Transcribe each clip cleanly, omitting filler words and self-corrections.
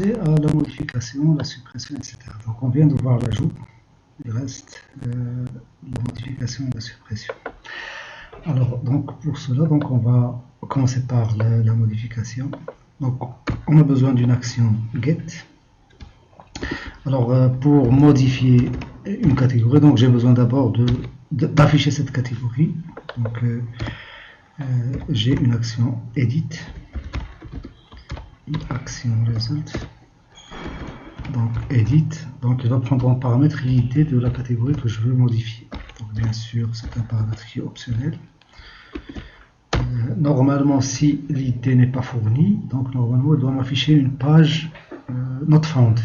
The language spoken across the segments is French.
passer à la modification, la suppression, etc. Donc on vient de voir l'ajout, il reste la modification et la suppression. Alors donc pour cela, donc on va commencer par la modification. Donc on a besoin d'une action get. Alors pour modifier une catégorie, donc j'ai besoin d'abord d'afficher cette catégorie. Donc j'ai une action edit, action result. Donc edit, donc il va prendre en paramètre l'id de la catégorie que je veux modifier. Donc bien sûr c'est un paramètre qui est optionnel. Normalement si l'id n'est pas fourni, donc normalement il doit m'afficher une page not found.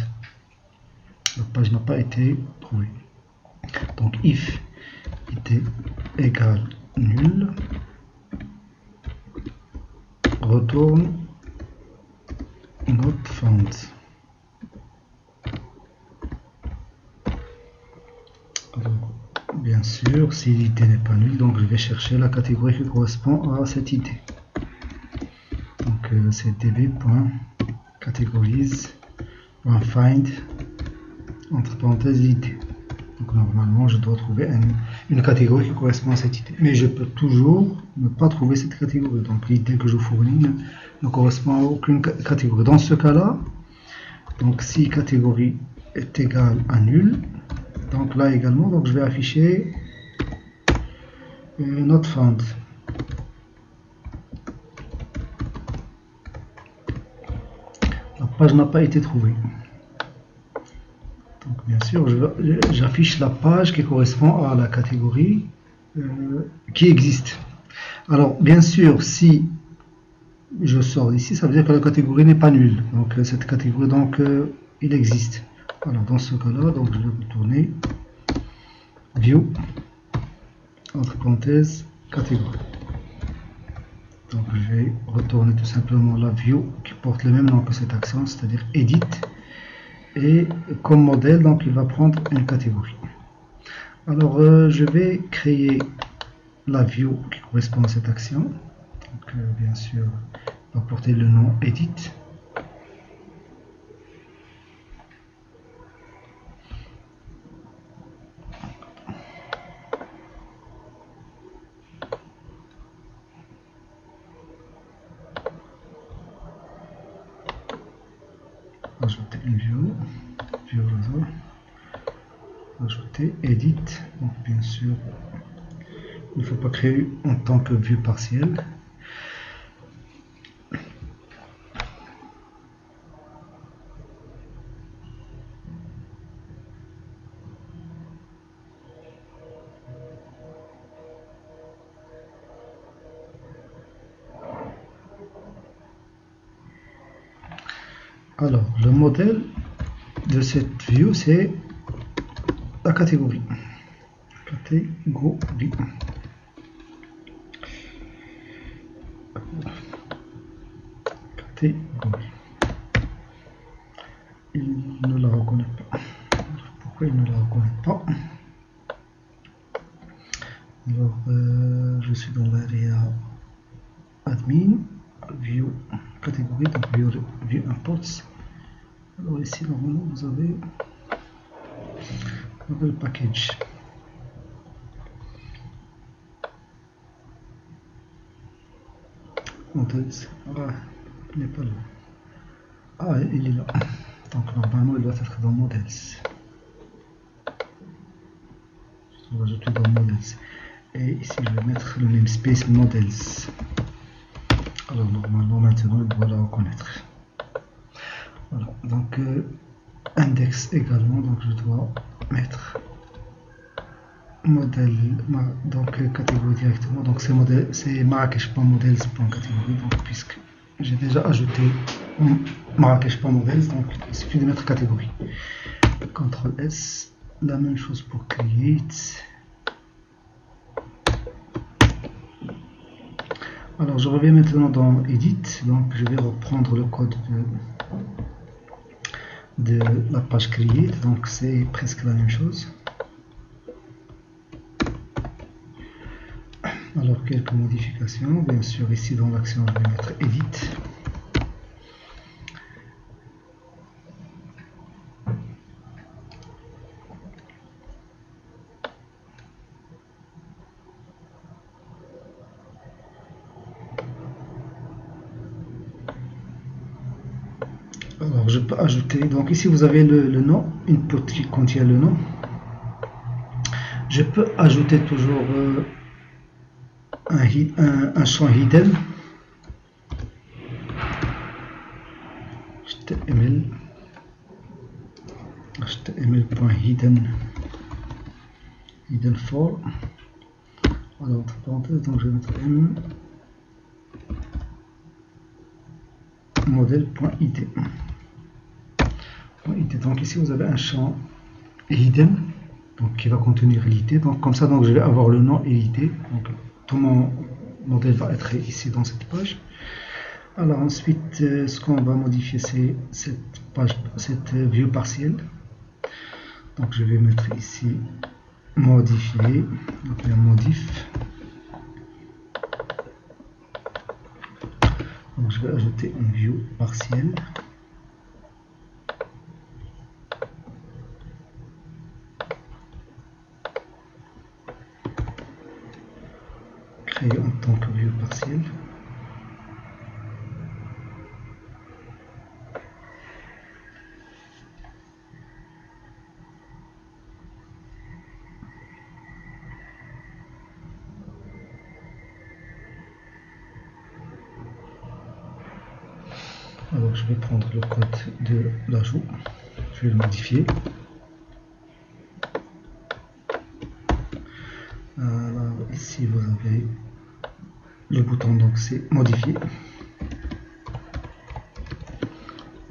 La page n'a pas été trouvée. Donc if id égale nul, retourne not found. Alors, bien sûr, si l'id n'est pas nul, donc je vais chercher la catégorie qui correspond à cette id. Donc c'est db.categories.find entre parenthèses l'id. Donc normalement je dois trouver une catégorie qui correspond à cette id. Mais je peux toujours ne pas trouver cette catégorie. Donc l'id que je fournis ne correspond à aucune catégorie. Dans ce cas-là, donc si catégorie est égale à nul, donc là également, donc je vais afficher not found. La page n'a pas été trouvée. Donc bien sûr, j'affiche la page qui correspond à la catégorie qui existe. Alors bien sûr, si je sors d'ici, ça veut dire que la catégorie n'est pas nulle. Donc cette catégorie, donc il existe. Alors dans ce cas-là, donc je vais retourner view entre parenthèses catégorie. Donc je vais retourner tout simplement la view qui porte le même nom que cette action, c'est-à-dire edit. Et comme modèle, donc il va prendre une catégorie. Alors je vais créer la view qui correspond à cette action. Donc bien sûr, il va porter le nom edit. Ajouter une view réseau, ajouter edit. Donc bien sûr il ne faut pas créer en tant que vue partielle. Alors le modèle de cette view c'est la catégorie. Catégorie. Il ne la reconnaît pas. Pourquoi il ne la reconnaît pas? Alors je suis dans l'area admin, view catégorie, donc view imports. Alors ici normalement vous avez le package. Models. Ah, il n'est pas là. Ah, il est là. Donc normalement il doit être dans Models. Je vais rajouter dans Models. Et ici je vais mettre le namespace Models. Alors normalement maintenant il doit la reconnaître. Voilà. Donc index également. Donc je dois mettre modèle, donc catégorie directement. Donc c'est Marrakech.models.catégorie. Donc puisque j'ai déjà ajouté Marrakech.models, donc il suffit de mettre catégorie. CTRL S, la même chose pour create. Alors je reviens maintenant dans edit, donc je vais reprendre le code de la page create, donc c'est presque la même chose. Alors quelques modifications, bien sûr ici dans l'action je vais mettre edit. Alors je peux ajouter, donc ici vous avez le nom, input qui contient le nom. Je peux ajouter toujours un champ hidden, html.hidden for. Alors entre parenthèses, donc je vais mettre m modèle.id. Donc ici vous avez un champ hidden, donc qui va contenir l'id. Donc comme ça, donc je vais avoir le nom et l'id. Donc tout mon modèle va être ici dans cette page. Alors ensuite, ce qu'on va modifier, c'est cette page, cette vue partielle. Donc je vais mettre ici modifier, donc il y a modif. Donc je vais ajouter une view partielle. Créer en tant que view partielle. Alors je vais prendre le code de l'ajout, je vais le modifier. Alors ici vous avez le bouton, donc c'est modifier.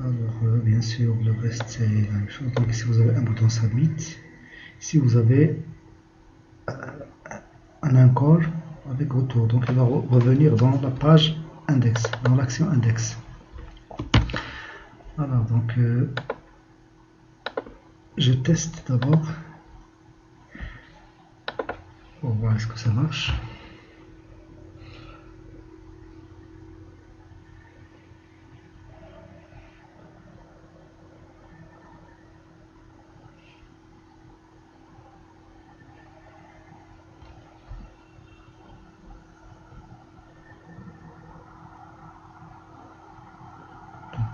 Alors bien sûr le reste c'est la même chose. Donc ici vous avez un bouton submit. Ici vous avez un encore avec retour. Donc il va revenir dans la page index, dans l'action index. Alors donc je teste d'abord pour voir est-ce que ça marche.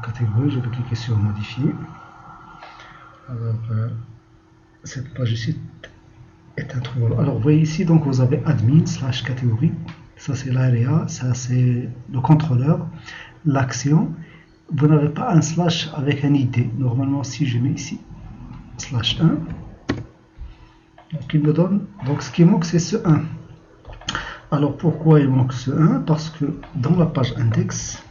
Catégorie, je vais cliquer sur modifier. Alors cette page ici est introuvable. Alors vous voyez ici, donc vous avez admin / catégorie, ça c'est l'area, ça c'est le contrôleur, l'action. Vous n'avez pas un slash avec un id. Normalement si je mets ici /1, donc il me donne, donc ce qui manque c'est ce 1. Alors pourquoi il manque ce 1? Parce que dans la page index,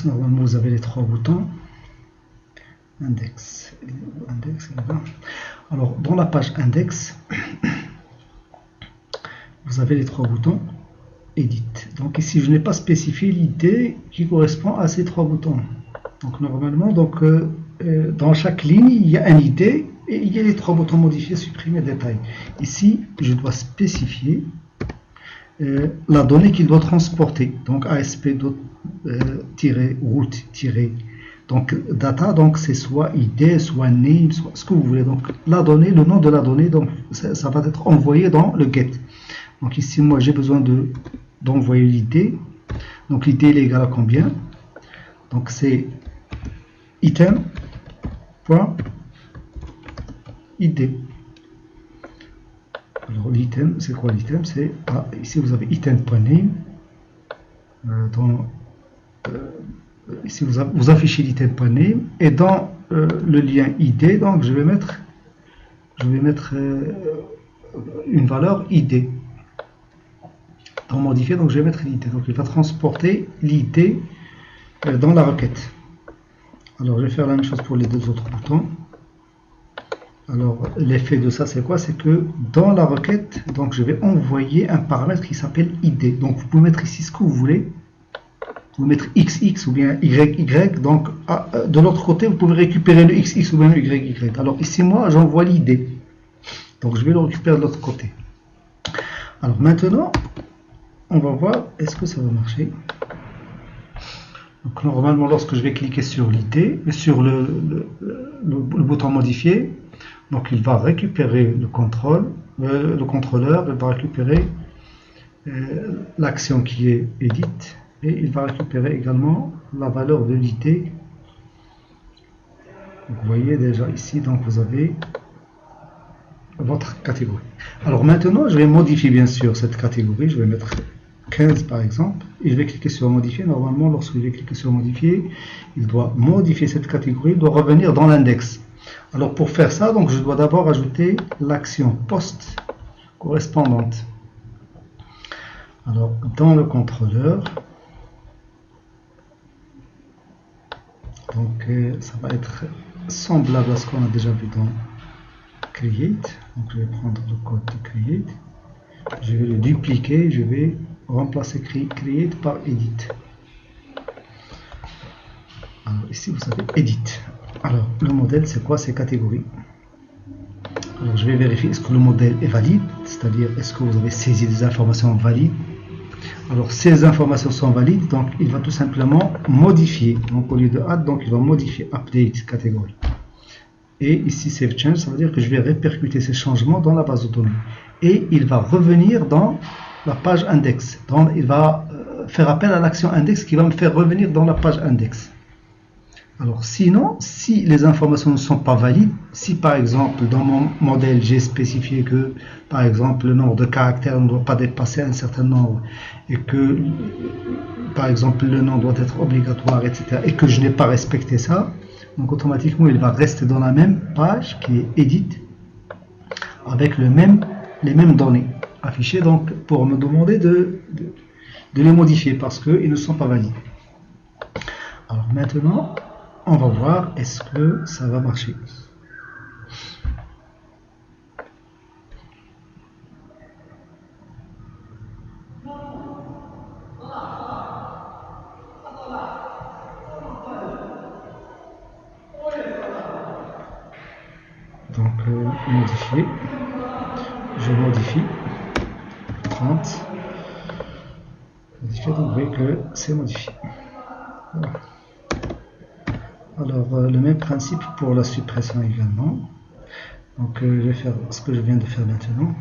normalement vous avez les trois boutons. Index, alors dans la page index, vous avez les trois boutons edit. Donc ici je n'ai pas spécifié l'id qui correspond à ces trois boutons. Donc normalement, donc dans chaque ligne il y a un id et il y a les trois boutons modifier, supprimer, détail. Ici je dois spécifier la donnée qu'il doit transporter. Donc ASP.route donc data, donc c'est soit id, soit name, soit ce que vous voulez. Donc la donnée, le nom de la donnée, donc ça va être envoyé dans le get. Donc ici moi j'ai besoin d'envoyer l'id. Donc l'id est égal à combien? Donc c'est item.id. Alors l'item, c'est quoi l'item? C'est ici vous avez item.name. Ici vous affichez l'item.name et dans le lien id, donc je vais mettre une valeur id. Dans modifier, donc je vais mettre l'id. Donc il va transporter l'id dans la requête. Alors je vais faire la même chose pour les deux autres boutons. Alors l'effet de ça c'est quoi? C'est que dans la requête, donc je vais envoyer un paramètre qui s'appelle id. Donc vous pouvez mettre ici ce que vous voulez. Vous mettre XX ou bien YY, donc de l'autre côté vous pouvez récupérer le XX ou bien le YY. Alors ici moi j'envoie l'id, donc je vais le récupérer de l'autre côté. Alors maintenant on va voir est-ce que ça va marcher. Donc normalement lorsque je vais cliquer sur l'id, sur le bouton modifier, donc il va récupérer le contrôleur, il va récupérer l'action qui est edit. Et il va récupérer également la valeur de l'IT. Vous voyez déjà ici, donc vous avez votre catégorie. Alors maintenant, je vais modifier bien sûr cette catégorie. Je vais mettre 15 par exemple. Et je vais cliquer sur modifier. Normalement, lorsque je vais cliquer sur modifier, il doit modifier cette catégorie, il doit revenir dans l'index. Alors pour faire ça, donc je dois d'abord ajouter l'action post correspondante. Alors dans le contrôleur, donc ça va être semblable à ce qu'on a déjà vu dans Create. Donc je vais prendre le code de Create, je vais le dupliquer, je vais remplacer Create par Edit. Alors ici vous avez Edit. Alors le modèle c'est quoi? C'est catégorie. Alors je vais vérifier est-ce que le modèle est valide, c'est-à-dire est-ce que vous avez saisi des informations valides. Alors ces informations sont valides, donc il va tout simplement modifier. Donc au lieu de add, donc il va modifier update catégorie. Et ici save change, ça veut dire que je vais répercuter ces changements dans la base de données. Et il va revenir dans la page index. Donc il va faire appel à l'action index qui va me faire revenir dans la page index. Alors sinon, si les informations ne sont pas valides, si par exemple dans mon modèle j'ai spécifié que par exemple le nombre de caractères ne doit pas dépasser un certain nombre et que par exemple le nom doit être obligatoire, etc. et que je n'ai pas respecté ça, donc automatiquement il va rester dans la même page qui est edit avec les mêmes données affichées, donc pour me demander de les modifier parce qu'ils ne sont pas valides. Alors maintenant on va voir est-ce que ça va marcher. Donc modifier, je modifie 30, modifier, donc vous voyez que c'est modifié. Voilà. Alors le même principe pour la suppression également. Donc je vais faire ce que je viens de faire maintenant.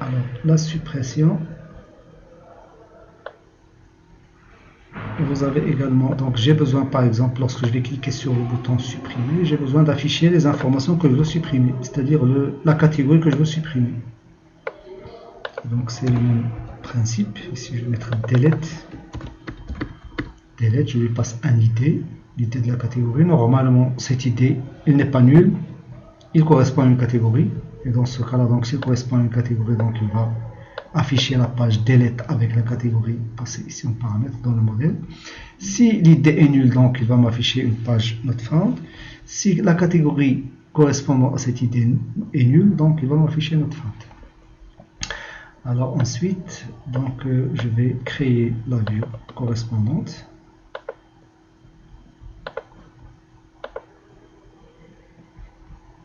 Alors la suppression, vous avez également, donc j'ai besoin par exemple lorsque je vais cliquer sur le bouton supprimer, j'ai besoin d'afficher les informations que je veux supprimer, c'est-à-dire la catégorie que je veux supprimer. Donc c'est le même principe. Ici je vais mettre delete. Delete, je lui passe un ID, l'ID de la catégorie. Normalement cet ID il n'est pas nul, il correspond à une catégorie. Et dans ce cas là, donc s'il correspond à une catégorie, donc il va afficher la page delete avec la catégorie passée ici en paramètre dans le modèle. Si l'ID est nul, donc il va m'afficher une page not found. Si la catégorie correspondant à cette ID est nulle, donc il va m'afficher not found. Alors ensuite, donc je vais créer la vue correspondante.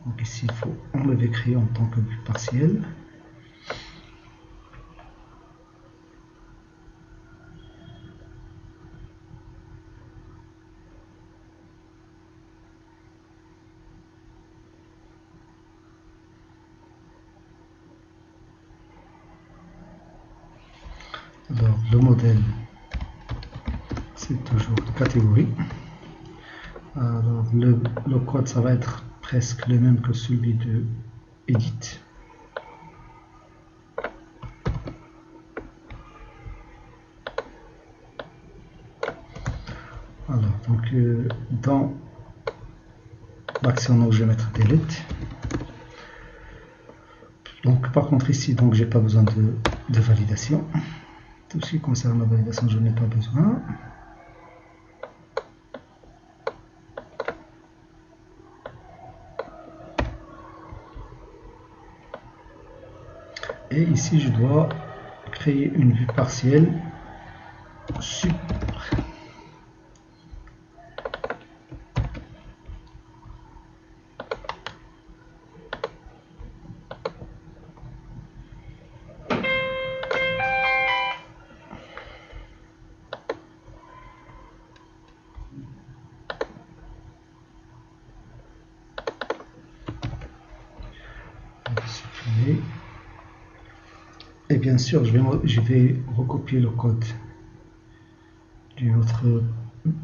Donc ici il faut enlever créer en tant que vue partielle. Alors le modèle c'est toujours catégorie. Alors le code ça va être presque le même que celui de edit. Alors donc dans l'action donc je vais mettre delete. Donc par contre ici donc j'ai pas besoin de validation. Tout ce qui concerne la validation je n'ai pas besoin. Et ici je dois créer une vue partielle sup. Supprimer. Et bien sûr, je vais recopier le code d'une autre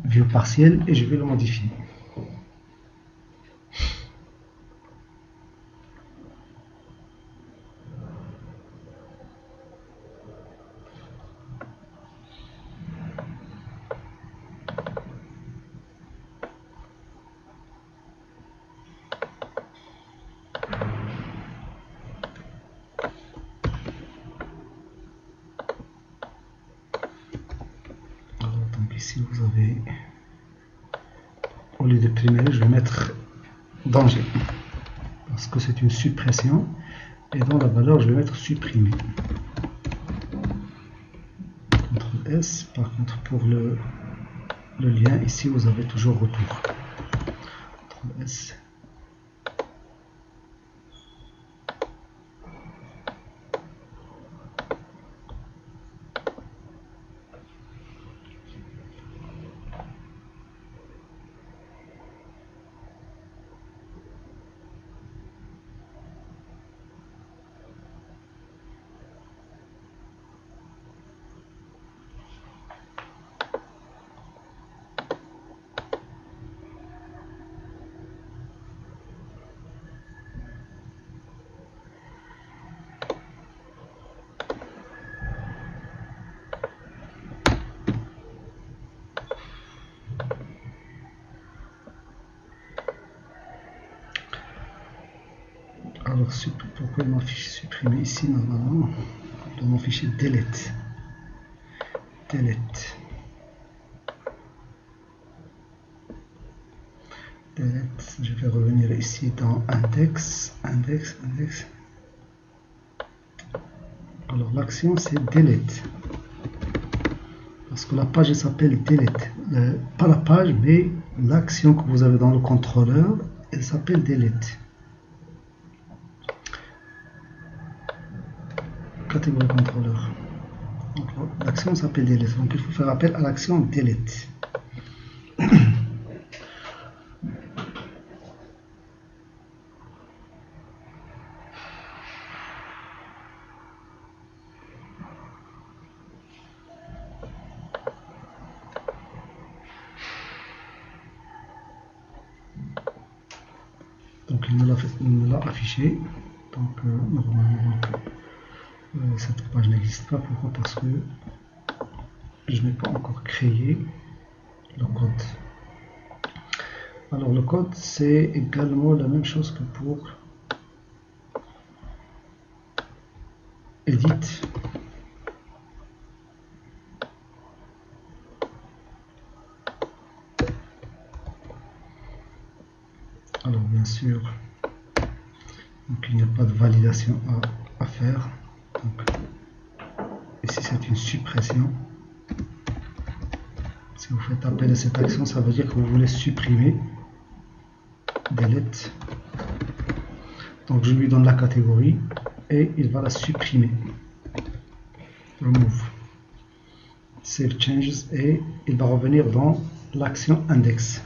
vue partielle et je vais le modifier. Ici vous avez, au lieu de primaire, je vais mettre danger parce que c'est une suppression et dans la valeur je vais mettre supprimer. CTRL S. Par contre pour le lien ici vous avez toujours retour. CTRL S. Alors, pourquoi il m'affiche supprimer ici normalement dans mon fichier delete. Delete. Delete. Je vais revenir ici dans index. Alors, l'action c'est delete. Parce que la page s'appelle delete. Pas la page, mais l'action que vous avez dans le contrôleur, elle s'appelle delete. Catégorie contrôleur. L'action s'appelle delete. Donc il faut faire appel à l'action delete. Donc il me l'a affiché. Donc normalement cette page n'existe pas. Pourquoi? Parce que je n'ai pas encore créé le code. Alors le code c'est également la même chose que pour edit. Alors bien sûr, donc il n'y a pas de validation à faire. Donc, ici c'est une suppression. Si vous faites appel à cette action, ça veut dire que vous voulez supprimer. Delete. Donc je lui donne la catégorie et il va la supprimer. Remove. Save changes et il va revenir dans l'action index.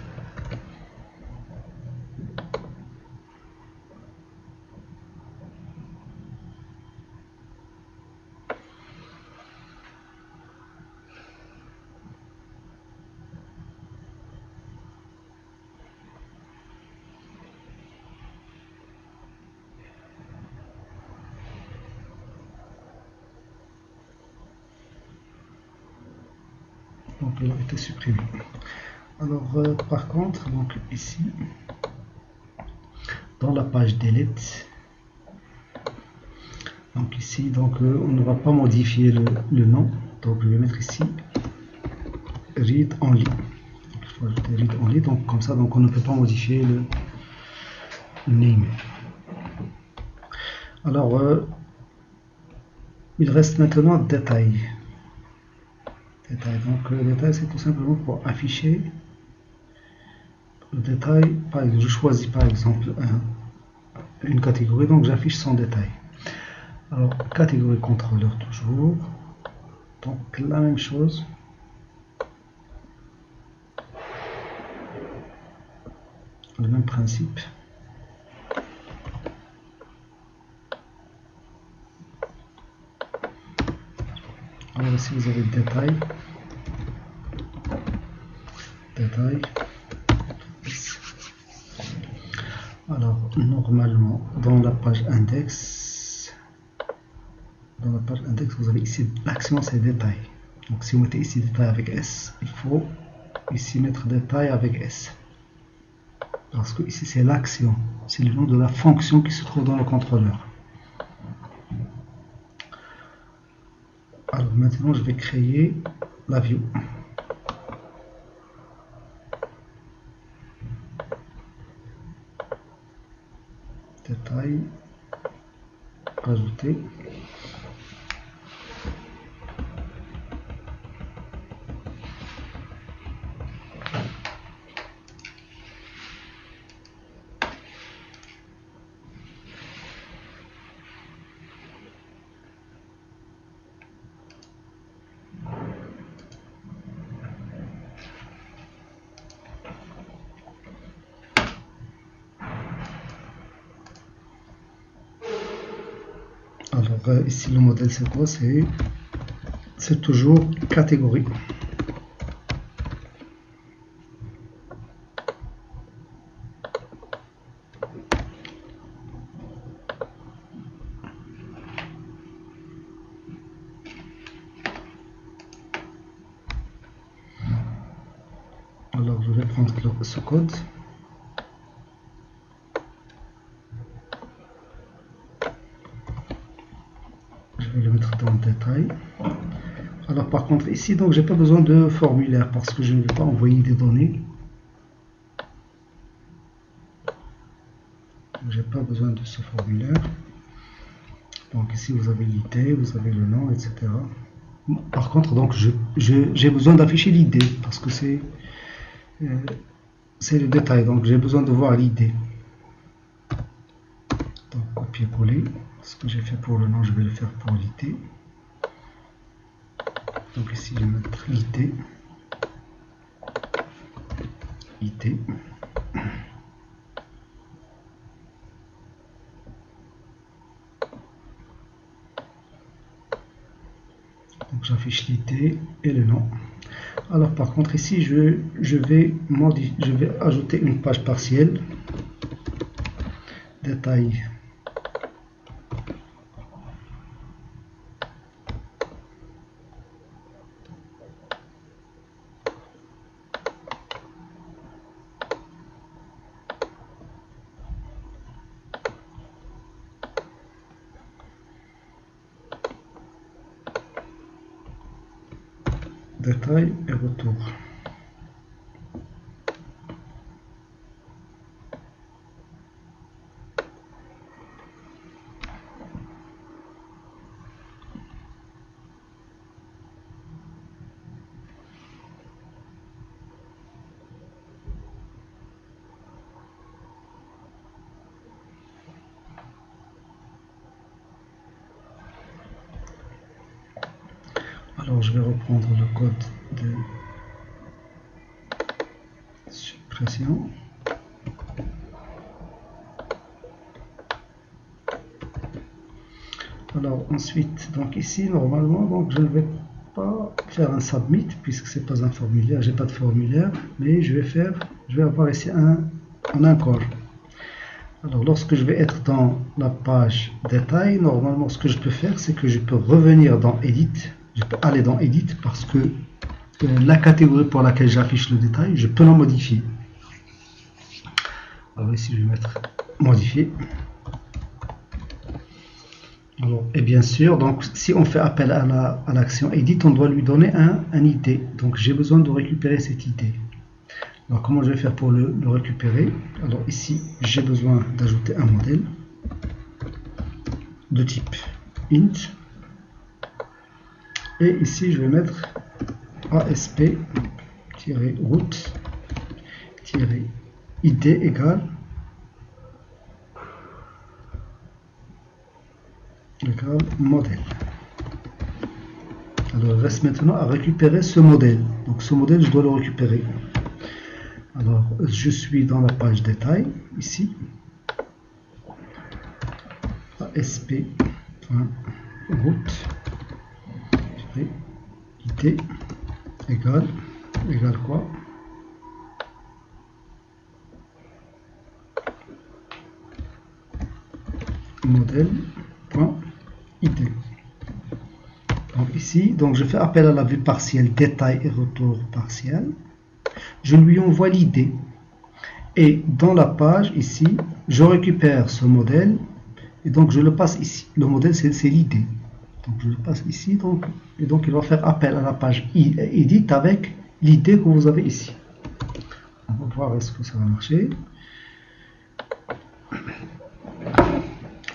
Donc il a été supprimé. Alors par contre, donc ici dans la page delete, donc ici donc on ne va pas modifier le nom. Donc je vais mettre ici read only. Donc, il faut ajouter read only. Donc comme ça, donc on ne peut pas modifier le name. Alors il reste maintenant détail. Donc le détail c'est tout simplement pour afficher le détail. Par exemple, je choisis par exemple une catégorie, donc j'affiche son détail. Alors catégorie contrôleur toujours, donc la même chose. Le même principe. Alors ici vous avez le détail. détail. Alors normalement dans la page index, vous avez ici l'action, c'est détail. Donc si vous mettez ici détail avec S, il faut ici mettre détail avec S, parce que ici c'est l'action, c'est le nom de la fonction qui se trouve dans le contrôleur. Alors maintenant je vais créer la view. Détail, ajouter. Alors ici le modèle c'est quoi? C'est toujours catégorie. Alors je vais prendre ce code. Je vais le mettre dans le détail. Alors par contre ici, donc j'ai pas besoin de formulaire parce que je ne vais pas envoyer des données. J'ai pas besoin de ce formulaire. Donc ici vous avez l'ID, vous avez le nom, etc. Par contre donc j'ai besoin d'afficher l'ID parce que c'est le détail, donc j'ai besoin de voir l'ID. Donc copier-coller. Ce que j'ai fait pour le nom, je vais le faire pour l'ID. Donc ici je vais mettre l'ID. ID. Donc j'affiche l'ID et le nom. Alors par contre ici je vais ajouter une page partielle. Détail. Détail et retour. Alors je vais reprendre le code de suppression. Alors ensuite, donc ici normalement, donc je ne vais pas faire un submit puisque c'est pas un formulaire, j'ai pas de formulaire, mais je vais avoir ici un corps. Alors lorsque je vais être dans la page détail, normalement ce que je peux faire, c'est que je peux revenir dans Edit. Je peux aller dans Edit parce que la catégorie pour laquelle j'affiche le détail, je peux la modifier. Alors ici je vais mettre modifier. Alors, et bien sûr, donc si on fait appel à l'action Edit, on doit lui donner un ID. Donc j'ai besoin de récupérer cet ID. Alors comment je vais faire pour le récupérer? Alors ici j'ai besoin d'ajouter un modèle de type int. Et ici je vais mettre asp-route-id égale modèle. Alors il reste maintenant à récupérer ce modèle. Donc ce modèle je dois le récupérer. Alors je suis dans la page détail ici. asp.route id égale quoi? modèle.id. Donc ici, donc je fais appel à la vue partielle détail et retour partiel. Je lui envoie l'idée. Et dans la page ici, je récupère ce modèle et donc je le passe ici. Le modèle c'est l'idée. Donc je le passe ici et donc il va faire appel à la page edit avec l'idée que vous avez ici. On va voir est-ce que ça va marcher.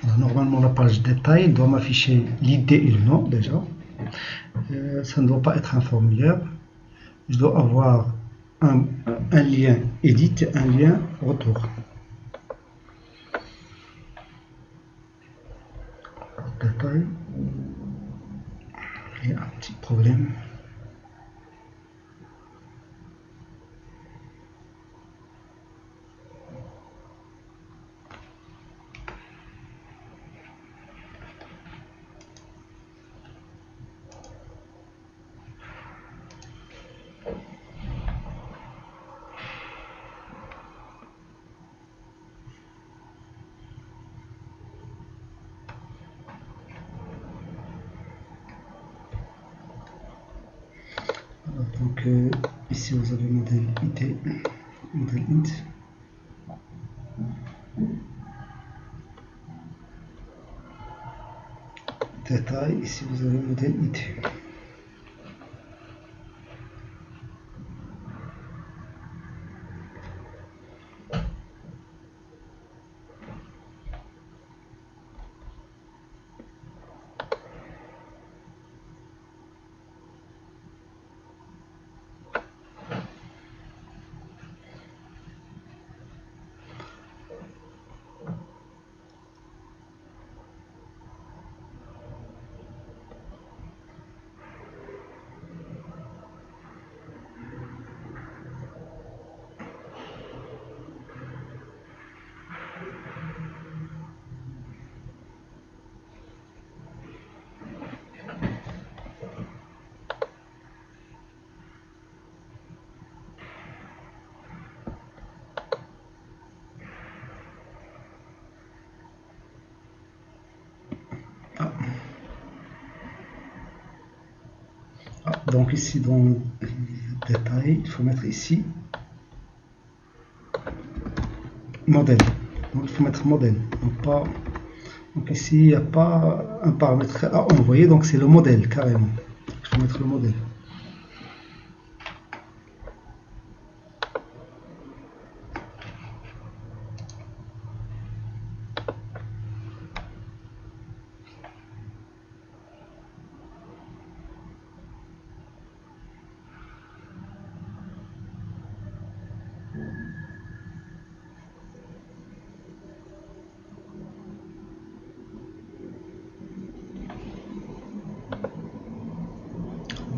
Alors, normalement la page détail doit m'afficher l'idée et le nom déjà. Ça ne doit pas être un formulaire. Je dois avoir un lien edit et un lien retour. Détail. Il y a un petit problème. Donc ici vous avez modèle ID, modèle int. Détail, ici vous avez modèle ID. Donc ici dans le détail, il faut mettre ici modèle. Donc il faut mettre modèle. Donc ici il n'y a pas un paramètre à envoyer, donc c'est le modèle carrément. Il faut mettre le modèle.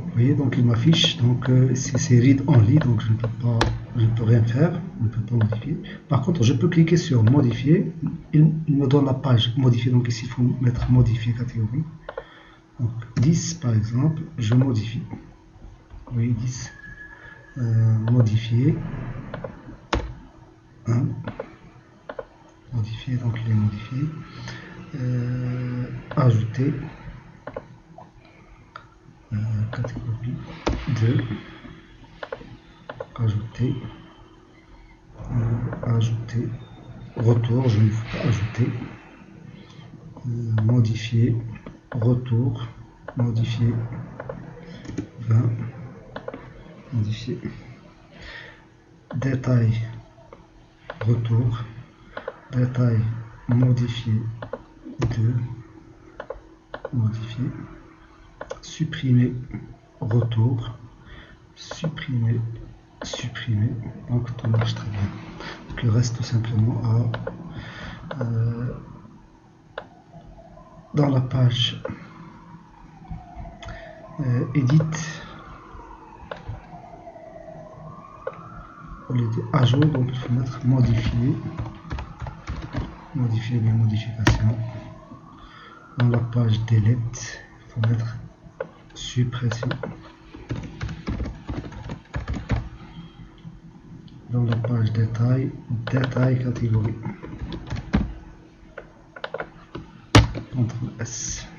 Vous voyez, donc il m'affiche, donc c'est read only, donc je ne peux rien faire, je ne peux pas modifier. Par contre, je peux cliquer sur modifier, il me donne la page modifier, donc ici il faut mettre modifier catégorie. Donc 10 par exemple, je modifie. Vous voyez 10, modifier, 1, modifier, donc il est modifié, ajouter. Catégorie 2, ajouter, ajouter, retour, je ne veux pas ajouter, modifier, retour, modifier, 20, modifier, détail, retour, détail, modifier, 2, modifier, supprimer, retour, supprimer, supprimer, donc tout marche très bien. Donc il reste tout simplement à dans la page edit, au lieu de à jour, donc il faut mettre modifier, modifier les modifications. Dans la page delete, il faut mettre suppression. Dans la page détail, détail catégorie. CTRL S.